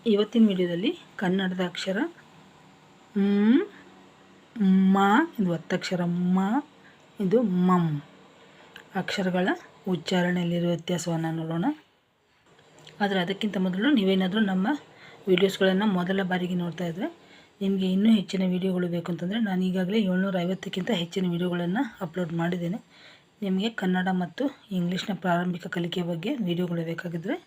ಇವತ್ತಿನ ವಿಡಿಯೋದಲ್ಲಿ ಕನ್ನಡದ ಅಕ್ಷರ ಮ, ಇದು ಒತ್ತಕ್ಷರ ಮ, ಇದು ಮಮ್ ಅಕ್ಷರಗಳ ಉಚ್ಚಾರಣೆಯಲ್ಲಿರುವ ವ್ಯತ್ಯಾಸವನ್ನು ನೋಡೋಣ. ಆದರೆ ಅದಕ್ಕಿಂತ ಮೊದಲು ನೀವೇನಾದರೂ ನಮ್ಮ ವೀಡಿಯೋಸ್ಗಳನ್ನು ಮೊದಲ ಬಾರಿಗೆ ನೋಡ್ತಾ ಇದ್ದರೆ ನಿಮಗೆ ಇನ್ನೂ ಹೆಚ್ಚಿನ ವೀಡಿಯೋಗಳು ಬೇಕು ಅಂತಂದರೆ ನಾನು ಈಗಾಗಲೇ 750ಕ್ಕಿಂತ ಹೆಚ್ಚಿನ ವೀಡಿಯೋಗಳನ್ನು ಅಪ್ಲೋಡ್ ಮಾಡಿದ್ದೇನೆ. ನಿಮಗೆ ಕನ್ನಡ ಮತ್ತು ಇಂಗ್ಲೀಷ್ನ ಪ್ರಾರಂಭಿಕ ಕಲಿಕೆ ಬಗ್ಗೆ ವೀಡಿಯೋಗಳು ಬೇಕಾಗಿದ್ದರೆ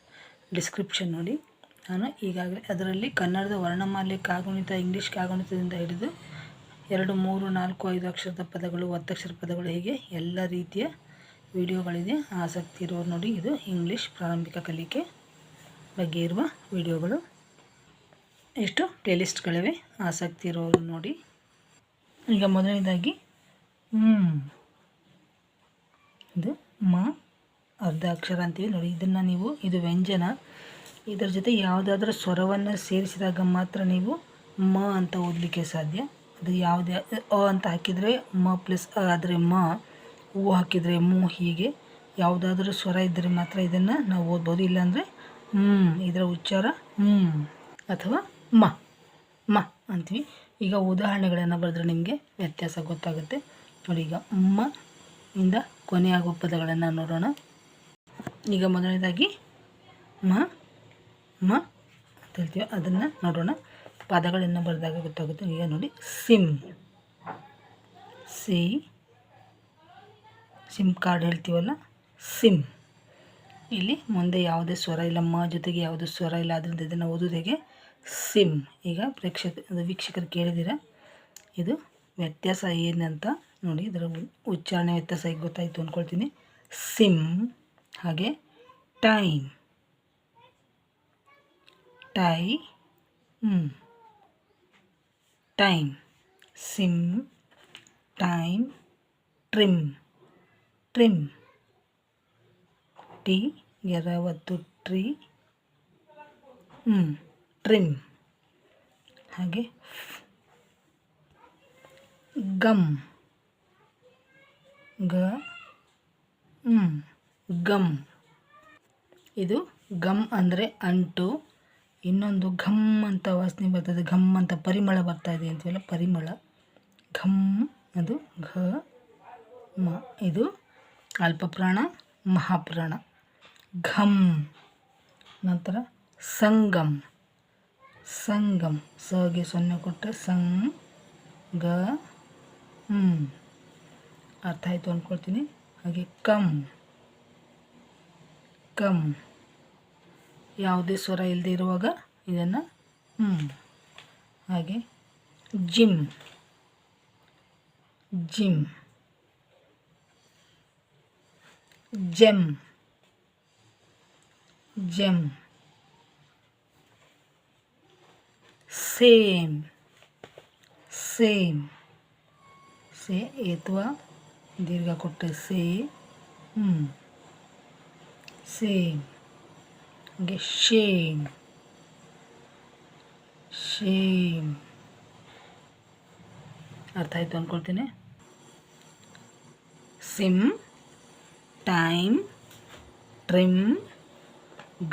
ಡಿಸ್ಕ್ರಿಪ್ಷನ್ ನೋಡಿ. ನಾನು ಈಗಾಗಲೇ ಅದರಲ್ಲಿ ಕನ್ನಡದ ವರ್ಣಮಾಲೆ, ಕಾಗುಣಿತ, ಇಂಗ್ಲೀಷ್ ಕಾಗುಣಿತದಿಂದ ಹಿಡಿದು 2, 3, 4, 5 ಅಕ್ಷರದ ಪದಗಳು, ಒತ್ತಕ್ಷರ ಪದಗಳು, ಹೀಗೆ ಎಲ್ಲ ರೀತಿಯ ವಿಡಿಯೋಗಳಿದೆ. ಆಸಕ್ತಿ ಇರೋರು ನೋಡಿ. ಇದು ಇಂಗ್ಲೀಷ್ ಪ್ರಾರಂಭಿಕ ಕಲಿಕೆ ಬಗ್ಗೆ ಇರುವ ವಿಡಿಯೋಗಳು. ಎಷ್ಟು ಪ್ಲೇಲಿಸ್ಟ್ಗಳಿವೆ, ಆಸಕ್ತಿ ಇರೋರು ನೋಡಿ. ಈಗ ಮೊದಲನೇದಾಗಿ ಇದು ಮ ಅರ್ಧ ಅಕ್ಷರ ಅಂತೀವಿ ನೋಡಿ. ಇದನ್ನು ನೀವು, ಇದು ವ್ಯಂಜನ, ಇದರ ಜೊತೆ ಯಾವುದಾದ್ರೂ ಸ್ವರವನ್ನು ಸೇರಿಸಿದಾಗ ಮಾತ್ರ ನೀವು ಮ ಅಂತ ಓದಲಿಕ್ಕೆ ಸಾಧ್ಯ. ಅದು ಯಾವುದೇ ಅ ಅಂತ ಹಾಕಿದರೆ ಮ ಪ್ಲಸ್ ಅ ಆದರೆ ಮ, ಹೂ ಹಾಕಿದರೆ ಮು, ಹೀಗೆ ಯಾವುದಾದ್ರೂ ಸ್ವರ ಇದ್ದರೆ ಮಾತ್ರ ಇದನ್ನು ನಾವು ಓದ್ಬೋದು. ಇಲ್ಲಾಂದರೆ ಇದರ ಉಚ್ಚಾರ ಅಥವಾ ಮ ಮ ಅಂತೀವಿ. ಈಗ ಉದಾಹರಣೆಗಳನ್ನು ಬರೆದ್ರೆ ನಿಮಗೆ ವ್ಯತ್ಯಾಸ ಗೊತ್ತಾಗುತ್ತೆ ನೋಡಿ. ಈಗ ಮ ಇಂದ ಕೊನೆಯಾಗುವ ಪದಗಳನ್ನು ನೋಡೋಣ. ಈಗ ಮೊದಲನೇದಾಗಿ ಮ ಮ ಅಂತ ಹೇಳ್ತೀವಿ, ಅದನ್ನು ನೋಡೋಣ. ಪದಗಳನ್ನು ಬರೆದಾಗ ಗೊತ್ತಾಗುತ್ತೆ. ಈಗ ನೋಡಿ, ಸಿಮ್, ಸಿಮ್ ಕಾರ್ಡ್ ಹೇಳ್ತೀವಲ್ಲ, ಸಿಮ್. ಇಲ್ಲಿ ಮುಂದೆ ಯಾವುದೇ ಸ್ವರ ಇಲ್ಲ, ಮ ಜೊತೆಗೆ ಯಾವುದೇ ಸ್ವರ ಇಲ್ಲ, ಅದರಿಂದ ಇದನ್ನು ಓದೋದು ಹೇಗೆ? ಸಿಮ್. ಈಗ ವೀಕ್ಷಕರು ಕೇಳಿದ್ದೀರ, ಇದು ವ್ಯತ್ಯಾಸ ಏನಂತ ನೋಡಿ. ಇದರ ಉಚ್ಚಾರಣೆ ವ್ಯತ್ಯಾಸ ಈಗ ಗೊತ್ತಾಯಿತು ಅಂದ್ಕೊಳ್ತೀನಿ. ಸಿಮ್. ಹಾಗೆ time, time, sim, time. Trim, T ಎರವತ್ತು ಟ್ರೀ, ಟ್ರಿಮ್. ಹಾಗೆ ಗಮ್, ಗಮ್. ಇದು ಗಮ್ ಅಂದರೆ ಅಂಟು. ಇನ್ನೊಂದು ಘಮ್ ಅಂತ ವಾಸನೆ ಬರ್ತದೆ, ಘಮ್ ಅಂತ ಪರಿಮಳ ಬರ್ತಾ ಇದೆ ಅಂತೀವಲ್ಲ, ಪರಿಮಳ. ಘಮ್, ಅದು ಘ ಮ. ಇದು ಅಲ್ಪಪ್ರಾಣ, ಮಹಾಪ್ರಾಣ. ಘಮ್. ನಂತರ ಸಂಗಮ್, ಸಗೆ 0 ಕೊಟ್ಟರೆ ಸಂಗ ಅರ್ಥ ಆಯಿತು ಅಂದ್ಕೊಳ್ತೀನಿ. ಹಾಗೆ ಕಮ್, ಯಾವುದೇ ಸ್ವರ ಇಲ್ಲದೆ ಇರುವಾಗ ಇದನ್ನು ಹಾಗೆ ಜಿಮ್, ಜೆಮ್, ಸೇಮ್, ಸೇ ಅಥವಾ ದೀರ್ಘ ಕೊಟ್ಟರೆ ಸೇಮ್. ಹಾಗೆ ಶೇಮ್, ಅರ್ಥ ಆಯಿತು ಅಂದ್ಕೊಳ್ತೀನಿ. ಸಿಮ್, ಟೈಮ್, ಟ್ರಿಮ್,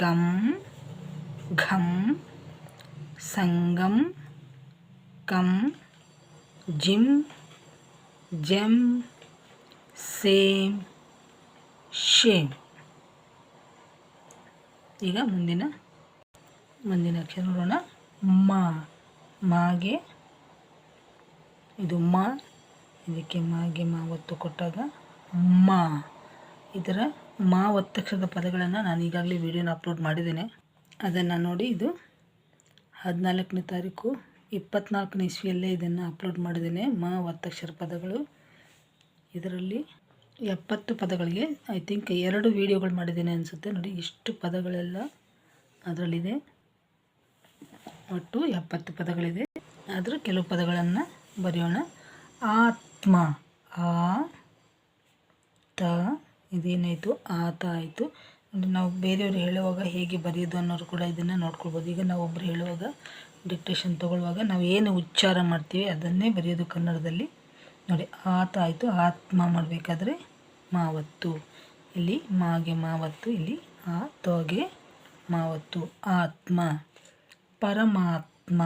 ಗಮ್, ಘಮ್, ಸಂಗಮ್, come, gym, gem, same, shame. ಈಗ ಮುಂದಿನ ಅಕ್ಷರ ನೋಡೋಣ. ಮಾಗೆ, ಇದು ಮ, ಇದಕ್ಕೆ ಮಾಗೆ ಮಾ ಒತ್ತು ಕೊಟ್ಟಾಗ ಮ. ಇದರ ಮಾ ಒತ್ತಕ್ಷರದ ಪದಗಳನ್ನು ನಾನು ಈಗಾಗಲೇ ವಿಡಿಯೋನ ಅಪ್ಲೋಡ್ ಮಾಡಿದ್ದೇನೆ, ಅದನ್ನು ನೋಡಿ. ಇದು 14ನೇ ತಾರೀಕು 24ನೇ ಇಸ್ವಿಯಲ್ಲೇ ಇದನ್ನು ಅಪ್ಲೋಡ್ ಮಾಡಿದ್ದೇನೆ, ಮ ಒತ್ತಕ್ಷರ ಪದಗಳು. ಇದರಲ್ಲಿ 70 ಪದಗಳಿಗೆ ಐ ಥಿಂಕ್ 2 ವೀಡಿಯೋಗಳು ಮಾಡಿದ್ದೇನೆ ಅನಿಸುತ್ತೆ ನೋಡಿ. ಇಷ್ಟು ಪದಗಳೆಲ್ಲ ಅದರಲ್ಲಿದೆ. ಒಟ್ಟು 70 ಪದಗಳಿದೆ. ಆದರೆ ಕೆಲವು ಪದಗಳನ್ನು ಬರೆಯೋಣ. ಆತ್ಮ, ಆ ತ, ಇದೇನಾಯಿತು? ಆತ ಆಯಿತು. ನಾವು ಬೇರೆಯವರು ಹೇಳುವಾಗ ಹೇಗೆ ಬರೆಯೋದು ಅನ್ನೋರು ಕೂಡ ಇದನ್ನು ನೋಡ್ಕೊಳ್ಬೋದು. ಈಗ ನಾವು ಒಬ್ಬರು ಹೇಳುವಾಗ, ಡಿಕ್ಟೇಷನ್ ತೊಗೊಳ್ಳುವಾಗ ನಾವು ಏನು ಉಚ್ಚಾರ ಮಾಡ್ತೀವಿ ಅದನ್ನೇ ಬರೆಯೋದು ಕನ್ನಡದಲ್ಲಿ ನೋಡಿ. ಆತ ಆಯಿತು. ಆತ್ಮ ಮಾಡಬೇಕಾದ್ರೆ ಮಾವತ್ತು, ಇಲ್ಲಿ ಮಾಗೆ ಮಾವತ್ತು, ಇಲ್ಲಿ ಆ ತೋಗೆ ಮಾವತ್ತು, ಆತ್ಮ. ಪರಮಾತ್ಮ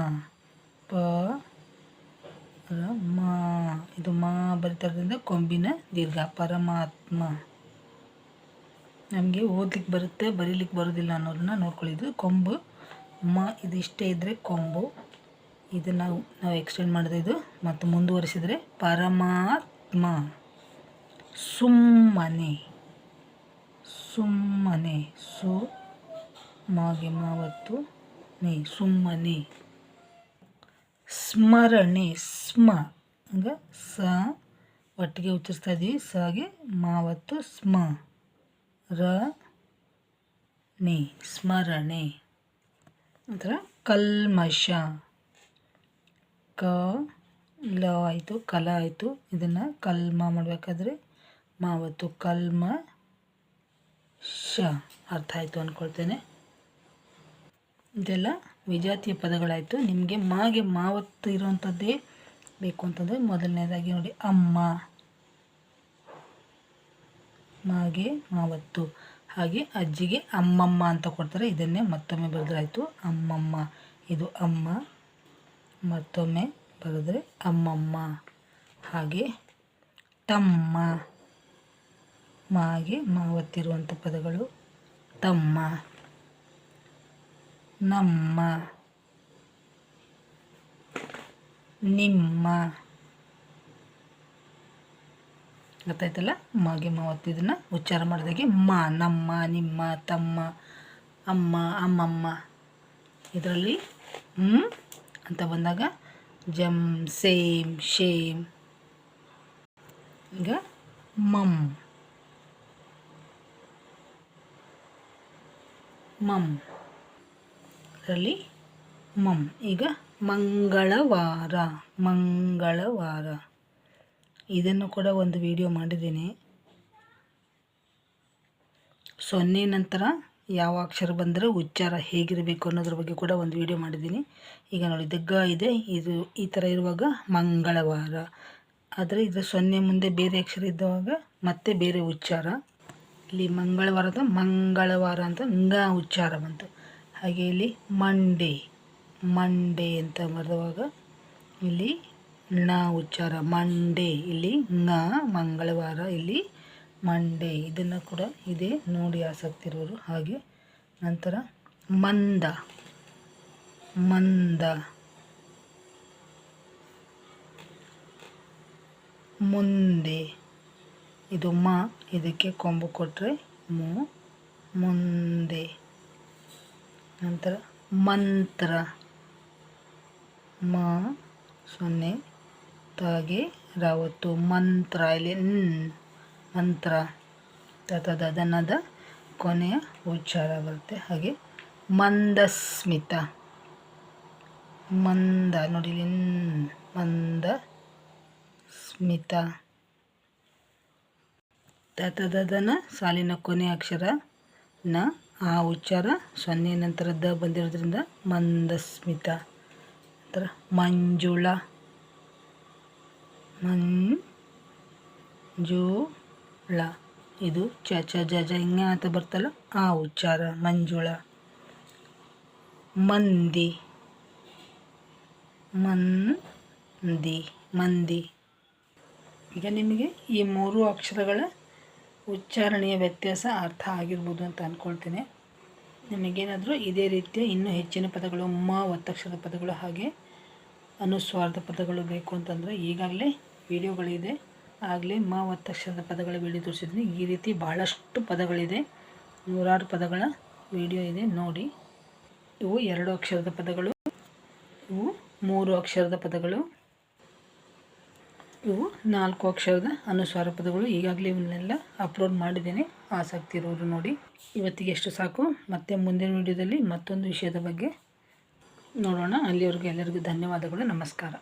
ಮಾ ಇದು ಮಾ ಬರಿತಾರಿಂದ ಕೊಂಬಿನ ದೀರ್ಘ ಪರಮಾತ್ಮ. ನಮಗೆ ಓದ್ಲಿಕ್ಕೆ ಬರುತ್ತೆ ಬರೀಲಿಕ್ಕೆ ಬರೋದಿಲ್ಲ ಅನ್ನೋದನ್ನ ನೋಡ್ಕೊಳ್ಳಿದ್ದು. ಕೊಂಬು ಮ ಇದು ಇಷ್ಟೇ ಇದ್ದರೆ ಕೊಂಬು, ಇದು ನಾವು ಎಕ್ಸ್ಟೆಂಡ್ ಮಾಡಿದ್ರೆ ಇದು ಮತ್ತು ಮುಂದುವರಿಸಿದರೆ ಪರಮಾತ್ಮ. ಸುಮ್ಮನೆ ಸುಮ್ಮನೆ ಸು ಮಾಗೆ ಮಾವತ್ತು ನೇ ಸುಮ್ಮನೆ. ಸ್ಮರಣೆ ಸ್ಮ ಹಂಗ ಸ ಒಟ್ಟಿಗೆ ಉಚ್ಚರಿಸ್ತಾ ಇದ್ದೀವಿ, ಸಾಗೆ ಮಾವತ್ತು ಸ್ಮ ರ ನೆ ಸ್ಮರಣೆ. ನಂತರ ಕಲ್ಮಶ ಕ ಲ ಆಯಿತು, ಕಲ ಆಯಿತು. ಇದನ್ನು ಕಲ್ಮ ಮಾಡಬೇಕಾದ್ರೆ ಮಾವತ್ತು ಕಲ್ಮ ಶ ಅರ್ಥ ಆಯಿತು ಅಂದ್ಕೊಳ್ತೇನೆ. ಇದೆಲ್ಲ ವಿಜಾತಿಯ ಪದಗಳಾಯಿತು. ನಿಮಗೆ ಮಾಗೆ ಮಾವತ್ತು ಇರುವಂಥದ್ದೇ ಬೇಕು ಅಂತಂದರೆ ಮೊದಲನೇದಾಗಿ ನೋಡಿ ಅಮ್ಮ, ಮಾಗೆ ಮಾವತ್ತು. ಹಾಗೆ ಅಜ್ಜಿಗೆ ಅಮ್ಮಮ್ಮ ಅಂತ ಕೊಡ್ತಾರೆ, ಇದನ್ನೇ ಮತ್ತೊಮ್ಮೆ ಬರೆದ್ರಾಯಿತು ಅಮ್ಮಮ್ಮ. ಇದು ಅಮ್ಮ, ಮತ್ತೊಮ್ಮೆ ಬರೆದ್ರೆ ಅಮ್ಮಮ್ಮ. ಹಾಗೆ ತಮ್ಮ, ಮಾಗೆ ಮಾವತ್ತಿರುವಂಥ ಪದಗಳು ತಮ್ಮ, ನಮ್ಮ, ನಿಮ್ಮ. ಗೊತ್ತಾಯ್ತಲ್ಲ, ಮಾಗೆ ಮಾವತ್ತು. ಇದನ್ನು ಉಚ್ಚಾರ ಮಾಡಿದಾಗೆ ಮ, ನಮ್ಮ, ನಿಮ್ಮ, ತಮ್ಮ, ಅಮ್ಮ, ಅಮ್ಮಮ್ಮ. ಇದರಲ್ಲಿ ಅಂತ ಬಂದಾಗ ಜಮ್, ಸೇಮ್, ಶೇಮ್. ಈಗ ಮಮ್, ಮಮ್ ಅದರಲ್ಲಿ ಮಮ್. ಈಗ ಮಂಗಳವಾರ, ಮಂಗಳವಾರ. ಇದನ್ನು ಕೂಡ ಒಂದು ವಿಡಿಯೋ ಮಾಡಿದ್ದೀನಿ. 0 ನಂತರ ಯಾವ ಅಕ್ಷರ ಬಂದರೆ ಉಚ್ಚಾರ ಹೇಗಿರಬೇಕು ಅನ್ನೋದ್ರ ಬಗ್ಗೆ ಕೂಡ ಒಂದು ವಿಡಿಯೋ ಮಾಡಿದ್ದೀನಿ. ಈಗ ನೋಡಿ ದಗ್ಗ ಇದೆ, ಇದು ಈ ಥರ ಇರುವಾಗ ಮಂಗಳವಾರ. ಆದರೆ ಇದು 0 ಮುಂದೆ ಬೇರೆ ಅಕ್ಷರ ಇದ್ದಾಗ ಮತ್ತೆ ಬೇರೆ ಉಚ್ಚಾರ. ಇಲ್ಲಿ ಮಂಗಳವಾರದ ಮಂಗಳವಾರ ಅಂತ ಂಗ ಉಚ್ಚಾರ ಬಂತು. ಹಾಗೆ ಇಲ್ಲಿ ಮಂಡೇ, ಮಂಡೇ ಅಂತ ಬರೆಯುವಾಗ ಇಲ್ಲಿ ಣ ಉಚ್ಚಾರ ಮಂಡೇ. ಇಲ್ಲಿ ಂಗ ಮಂಗಳವಾರ, ಇಲ್ಲಿ ಮಂಡೇ. ಇದನ್ನು ಕೂಡ ಇದೆ ನೋಡಿ ಆಸಕ್ತಿ ಇರೋರು. ಹಾಗೆ ನಂತರ ಮಂದ, ಮಂದ, ಮುಂದೆ. ಇದು ಮ, ಇದಕ್ಕೆ ಕೊಂಬು ಕೊಟ್ಟರೆ ಮು, ಮುಂದೆ. ನಂತರ ಮಂತ್ರ, ಮ 0 ತಾಗೆ ರಾವತ್ತು ಮಂತ್ರ. ಇಲ್ಲಿ ಮಂತ್ರ ತತದನದ ಕೊನೆಯ ಉಚ್ಚಾರ ಬರುತ್ತೆ. ಹಾಗೆ ಮಂದಸ್ಮಿತ, ಮಂದ ನೋಡಿ ಇಲ್ಲಿ ಮಂದ ಸ್ಮಿತ. ತತದನ ಸಾಲಿನ ಕೊನೆಯ ಅಕ್ಷರ ನ, ಆ ಉಚ್ಚಾರ 0 ನಂತರ ದ ಬಂದಿರೋದ್ರಿಂದ ಮಂದಸ್ಮಿತ. ನಂತರ ಮಂಜುಳ, ಮಂಜುಳ. ಇದು ಚ ಚ ಜ ಜ ಹಿಂಗ ಅಂತ ಬರ್ತಲ್ಲ, ಆ ಉಚ್ಚಾರ ಮಂಜುಳ. ಮಂದಿ, ಮಂದಿ, ಮಂದಿ. ಈಗ ನಿಮಗೆ ಈ 3 ಅಕ್ಷರಗಳ ಉಚ್ಚಾರಣೆಯ ವ್ಯತ್ಯಾಸ ಅರ್ಥ ಆಗಿರ್ಬೋದು ಅಂತ ಅಂದ್ಕೊಳ್ತೇನೆ. ನಿಮಗೇನಾದರೂ ಇದೇ ರೀತಿಯ ಇನ್ನೂ ಹೆಚ್ಚಿನ ಪದಗಳು, ಮ ಒತ್ತಕ್ಷರದ ಪದಗಳು ಹಾಗೆ ಅನುಸ್ವಾರದ ಪದಗಳು ಬೇಕು ಅಂತಂದರೆ ಈಗಾಗಲೇ ವಿಡಿಯೋಗಳಿದೆ. ಆಗಲೇ ಮ ಒತ್ತಕ್ಷರದ ಪದಗಳ ವಿಡಿಯೋ ತೋರಿಸಿದ್ದೀನಿ. ಈ ರೀತಿ ಭಾಳಷ್ಟು ಪದಗಳಿದೆ, 100 ಪದಗಳ ವಿಡಿಯೋ ಇದೆ ನೋಡಿ. ಇವು 2 ಅಕ್ಷರದ ಪದಗಳು, ಇವು 3 ಅಕ್ಷರದ ಪದಗಳು, ಇವು 4 ಅಕ್ಷರದ ಅನುಸ್ವಾರ ಪದಗಳು. ಈಗಾಗಲೇ ಇವನ್ನೆಲ್ಲ ಅಪ್ಲೋಡ್ ಮಾಡಿದ್ದೀನಿ, ಆಸಕ್ತಿ ಇರೋರು ನೋಡಿ. ಇವತ್ತಿಗೆ ಎಷ್ಟು ಸಾಕು. ಮತ್ತೆ ಮುಂದಿನ ವಿಡಿಯೋದಲ್ಲಿ ಮತ್ತೊಂದು ವಿಷಯದ ಬಗ್ಗೆ ನೋಡೋಣ. ಅಲ್ಲಿವರೆಗೂ ಎಲ್ಲರಿಗೂ ಧನ್ಯವಾದಗಳು. ನಮಸ್ಕಾರ.